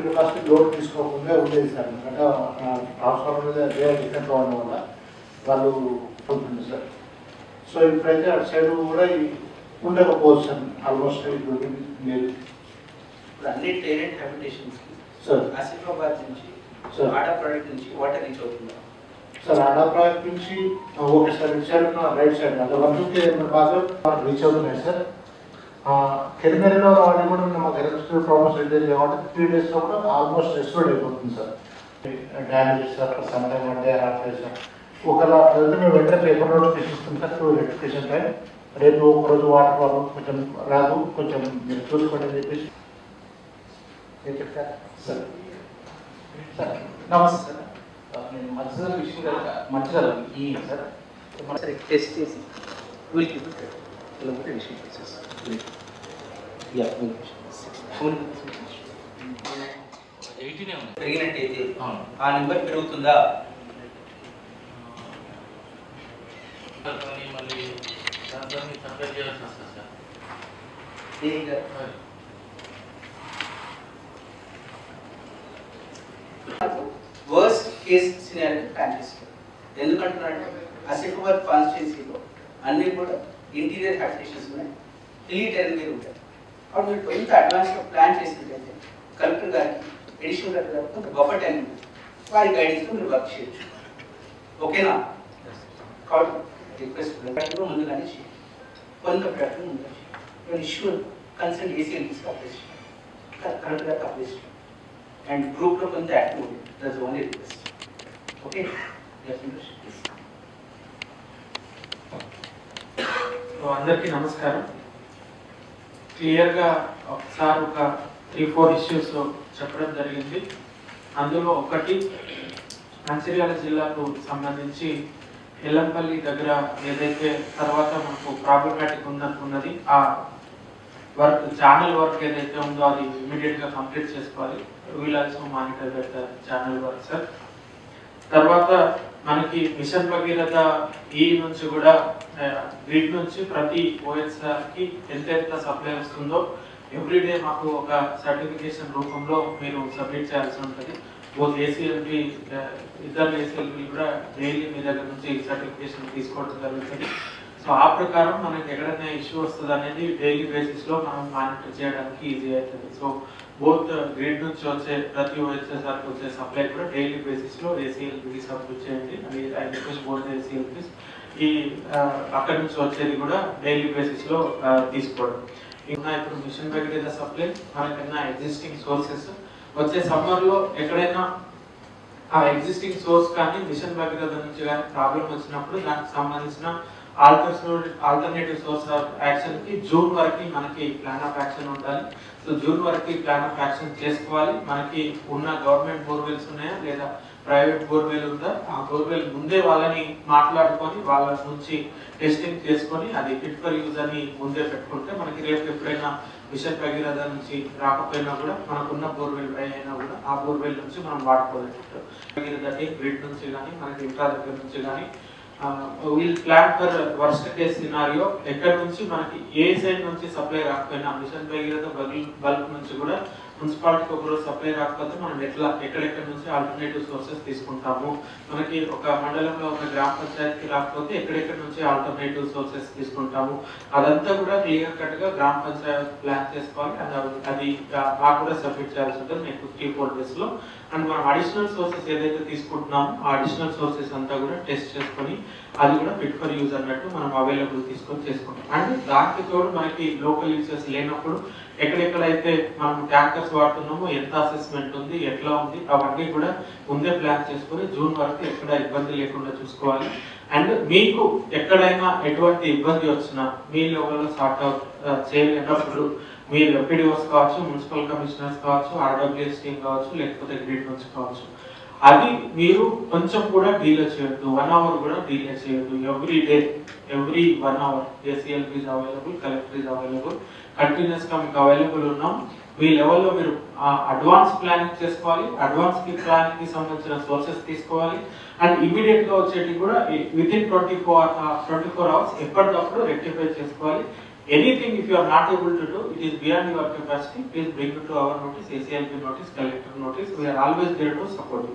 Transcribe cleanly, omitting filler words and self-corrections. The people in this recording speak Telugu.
కెపాసిటీ లోడ్ తీసుకోకుండా ఉండేది సార్. ఎందుకంటే ట్రాన్స్ఫార్మర్ మీద వేరే డిఫరెంట్గా ఉండడం వల్ల వాళ్ళు ఉంటుంది సార్. సో ఇప్పుడైతే అటు సైడ్ కూడా ఉండకపోవచ్చు సార్. ఆల్మోస్ట్ ఇప్పుడు లేదు. ఇప్పుడు అన్ని టెనెంట్ హ్యాబిటేషన్స్ సార్ ఆసిఫాబాద్ నుంచి ఆడా ప్రాజెక్ట్ నుంచి వాటర్ రీచ్ అవుతుందా సార్? ఆడా ప్రాజెక్ట్ నుంచి ఓకే సార్. ఇటు సైడ్ ఉన్న రైట్ సైడ్ అంటే 150 బాగా రీచ్ అవుతున్నాయి సార్. కెరిమేరలో వాడి కూడా మాకు ఎలక్ట్రిసిటీ ప్రాబ్లమ్స్ రిలీజ్ కాబట్టి 3 daysలో కూడా ఆల్మోస్ట్ రెస్టోర్డ్ అయిపోతుంది sir. Damages sir some time అంటే రావట్లేదు సార్. ఒకవేళ అట్లయితే మేము వెంటనే పేపర్ నోటిఫికేషన్ ఇస్తాం సార్ టు రెక్టిఫికేషన్ టైం. రేపు ఒకరోజు వాటర్ ప్రాబ్లం కొంచెం రాదు, కొంచెం మీరు చూసుకోండి అని చెప్పేసి ఏం చెప్తారు సార్? సార్ నమస్తే సార్. నేను మంచిర్యాల విషయం మంచిర్యాల ఈ సార్ సరే టెస్ట్ చేసి వీళ్ళకి విషయం చేసేస్తాం. పెరిగినట్టయితే ఆ నెంబర్ పెరుగుతుందా? వర్స్ట్ కేస్ సినారియో ప్లాన్ చేస్తారు. ఎందుకంటున్నారంటే ఆసిఫాబాద్ కాన్స్టిట్యున్సీలో అన్నీ కూడా ఇంటీరియర్ హ్యాబిటేషన్స్ ఉన్నాయి, హిల్లీ టెరెన్ మీద ఉంటాయి. అప్పుడు మీరు కొంత అడ్వాన్స్గా ప్లాన్ చేసినట్లయితే కలెక్టర్ గారికి ఎడిషనల్ కలెక్టర్ గారికి కొంత బఫర్ టైం ఉంటుంది. వారి గైడెన్స్లో మీరు వర్క్ చేయొచ్చు. ఓకేనా? కాబట్టి రిక్వెస్ట్ ముందుగానే చేయాలి, కొంత ప్రయత్నం ముందుగా చేయాలి. ఇష్యూ కన్సర్న్ ఏసీఎల్టీస్కి అప్లై చేయాలి, కలెక్టర్ గారికి అప్లై చేయాలి. అండ్ గ్రూప్లో కొంత యాక్టివ్ ఉంటుంది. That's only request. ఓకే, అందరికీ నమస్కారం. క్లియర్గా ఒకసారి ఒక 3-4 ఇష్యూస్ చెప్పడం జరిగింది. అందులో ఒకటి మంచిర్యాల జిల్లాకు సంబంధించి ఎల్లంపల్లి దగ్గర ఏదైతే తర్వాత మనకు ప్రాబ్లమాటిక్ ఉందనుకున్నది ఆ వర్క్ ఛానల్ వర్క్ ఏదైతే ఉందో అది ఇమీడియట్గా కంప్లీట్ చేసుకోవాలి. We'll also monitor that channel work sir. తర్వాత మనకి మిషన్ భగీరథ ఈ నుంచి కూడా గ్రిడ్ నుంచి ప్రతి ఓఎస్ఆర్కి ఎంత సప్లై వస్తుందో ఎవ్రీడే మాకు ఒక సర్టిఫికేషన్ రూపంలో మీరు సబ్మిట్ చేయాల్సి ఉంటుంది. బోత్ ఏసీఎల్పి ఇద్దరు ఏసీఎల్పి కూడా డైలీ మీ దగ్గర నుంచి సర్టిఫికేషన్ తీసుకోవడం జరుగుతుంది. సో ఆ ప్రకారం మనకి ఎక్కడైనా ఇష్యూ వస్తుంది అనేది డైలీ బేసిస్లో మనం మానిటర్ చేయడానికి ఈజీ అవుతుంది. సో బోత్ గ్రిడ్ నుంచి వచ్చే ప్రతి ఓఎస్ఆర్కి వచ్చే సప్లై కూడా డైలీ బేసిస్లో ఏసీఎల్పీకి సబ్మిట్ చేయండి. అది ఐ రిక్వెస్ట్ బోత్ ఏసీఎల్పీస్ ఈ అక్కడి నుంచి వచ్చేది కూడా డైలీ బేసిస్లో తీసుకోవడం. ఇంకా ఇప్పుడు మిషన్ భగీరథ సప్లై మనకన్నా ఎగ్జిస్టింగ్ సోర్సెస్ వచ్చే సమ్మర్లో ఎక్కడైనా ఆ ఎగ్జిస్టింగ్ సోర్స్ కానీ మిషన్ భగీరథ నుంచి కానీ ప్రాబ్లం వచ్చినప్పుడు దానికి సంబంధించిన ఆల్టర్నేటివ్ సోర్స్ ఆఫ్ యాక్షన్ కి జూన్ వరకు మనకి ప్లాన్ ఆఫ్ యాక్షన్ ఉండాలి. సో జూన్ వరకు ప్లాన్ ఆఫ్ యాక్షన్ చేసుకోవాలి. మనకి ఉన్న గవర్నమెంట్ బోర్వెల్స్ ఉన్నాయా లేదా ప్రైవేట్ బోర్వెల్ ఉందా, ఆ బోర్వెల్ ముందే వాళ్ళని మాట్లాడుకొని వాళ్ళ నుంచి టెస్టింగ్ చేసుకొని అది ఫిట్ ఫర్ యూజ్ అని ముందే పెట్టుకుంటే మనకి రేపు ఎప్పుడైనా మిషన్ భగీరథ నుంచి రాకపోయినా కూడా మనకున్న బోర్వెల్ అయినా కూడా ఆ బోర్వెల్ నుంచి మనం వాడుకోవచ్చు. భగీరథ గ్రిడ్ నుంచి కానీ మనకి ఇంట్రా దగ్గర నుంచి కానీ wheel plan for worst case scenario ఎక్కడి నుంచి మనకి ఏ సైడ్ నుంచి సప్లై రాకపోయినా మిషన్ భగీరథ బల్క్ నుంచి కూడా మున్సిపాలిటీకి ఒకరోజు సప్లై రాకపోతే మనం ఎక్కడెక్కడి నుంచి ఆల్టర్నేటివ్ సోర్సెస్ తీసుకుంటాము. మనకి ఒక మండలంలో ఒక గ్రామ పంచాయతీకి రాకపోతే ఎక్కడెక్కడి నుంచి ఆల్టర్నేటివ్ సోర్సెస్ తీసుకుంటాము. అదంతా కూడా క్లియర్ కట్ గా గ్రామ పంచాయతీ ప్లాన్ చేసుకోవాలి. అది మాకు కూడా సబ్మిట్ చేయాల్సి ఉంటుంది నెక్స్ట్ 3-4 days లో. అండ్ మనం అడిషనల్ సోర్సెస్ ఏదైతే తీసుకుంటున్నామో ఆ అడిషనల్ సోర్సెస్ అంతా కూడా టెస్ట్ చేసుకొని అది కూడా ఫిట్ ఫర్ యూజ్ అన్నట్టు మనం అవైలబుల్ తీసుకొని చేసుకుంటాం. అండ్ దానికి తోడు మనకి లోకల్ యూజర్స్ లేనప్పుడు ఎక్కడెక్కడైతే మనం ట్యాంకర్స్ వాడుతున్నామో ఎంత అసెస్మెంట్ ఉంది, ఎట్లా ఉంది, అవన్నీ కూడా ముందే ప్లాన్ చేసుకొని జూన్ వరకు ఎక్కడ ఇబ్బంది లేకుండా చూసుకోవాలి. అండ్ మీకు ఎక్కడైనా ఎటువంటి ఇబ్బంది వచ్చినా మీ లెవెల్లో సార్ట్ అవుట్ చేయలేనప్పుడు మీరు ఎంపీడీఓస్ కావచ్చు, మున్సిపల్ కమిషనర్స్ కావచ్చు, ఆర్డబ్ల్యూఎస్ టీమ్ కావచ్చు, లేకపోతే గ్రిడ్ నుంచి కావచ్చు, అది మీరు కొంచెం కూడా డీలే చేయొద్దు. 1 hour కూడా డీలే చేయొద్దు. Every day every 1 hour ACLP is available, collector is available, continuous గా మీకు అవైలబుల్ ఉన్నాం. మీ లెవెల్లో మీరు అడ్వాన్స్ ప్లానింగ్ చేసుకోవాలి. అడ్వాన్స్ ప్లానింగ్ కి సంబంధించిన సోర్సెస్ తీసుకోవాలి. అండ్ ఇమీడియట్ గా వచ్చేటి కూడా విత్ ఇన్ 24 hours ఎప్పటికప్పుడు రెక్టిఫై చేసుకోవాలి. Anything if you are not able to do, it is beyond your capacity, please bring it to our notice, ACLP notice, collector notice. We are always there to support you.